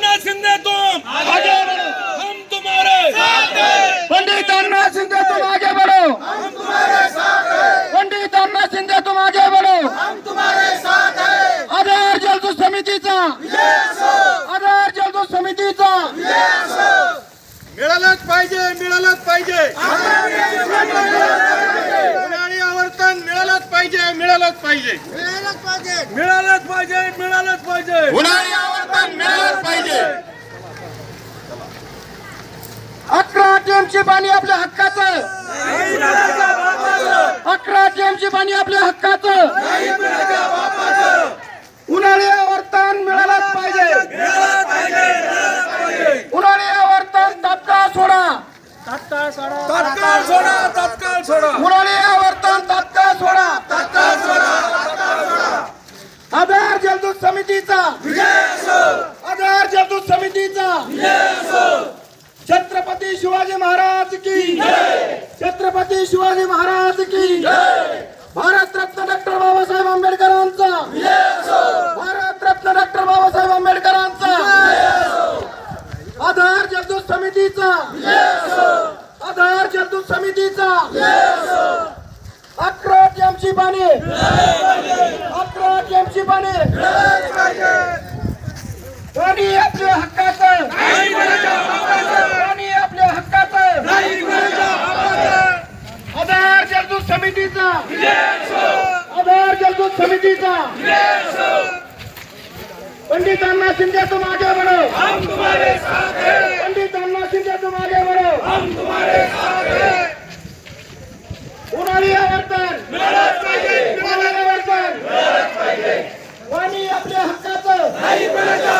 अन्ना शिंदे तुम आगे बढ़ो, हम तुम्हारे साथ हैं। पंडित अन्ना शिंदे तुम आगे बढ़ो, हम तुम्हारे साथ हैं। पंडित अन्ना शिंदे तुम आगे बढ़ो, हम तुम्हारे साथ हैं। आधार जलदूत समितीचा, आधार जलदूत समितीचा मिळालंच पाहिजे, मिळालंच पाहिजे, उन्हाळी आवर्तन मिळालंच पाहिजे, मिळालंच पाहिजे, मिळालंच पाहिजे, मिळालंच पाहिजे, उन्हाळी आवर्तन मिळालंच पाहिजे. 11 टीएमची पाणी आपल्या हक्काचं, 11 टीएमची पाणी आपल्या हक्काचं, उन्हाळी आवर्तन मिळालंच पाहिजे, उन्हाळी आवर्तन तात्काळ सोडा, तात्काळ सोडा, तात्काळ सोडा, उन्हाळी आवर्तन तात्काळ सोडा. आधार जलदूत समितीचा, आधार जलदूत समितीचा, छत्रपती शिवाजी महाराज की, छत्रपती शिवाजी महाराज की, भारतरत्न डॉक्टर बाबासाहेब आंबेडकरांचा, भारतरत्न डॉक्टर बाबासाहेब आंबेडकरांचा, आधार जलदूत समितीचा, आधार जलदूत समितीचा, 11 टीएमची पाणी, 11 टीएमची पाणी, पाणी आपल्या हक्काचं, पाणी आपल्या हक्काचं, आधार जलदूत समितीचा, आधार जलदूत समितीचा, पंडित अन्ना शिंदे तुम आगे बढ़ो, हम तुम्हारे साथ हैं। पंडित अन्ना शिंदे तुम आगे बढ़ो, हम तुम्हारे साथ हैं। उन्हाळी आवर्तन, मिळालंच पाहिजे, उन्हाळी आवर्तन, मिळालंच पाहिजे, पाणी आपल्या हक्काचं, नाही मिळालं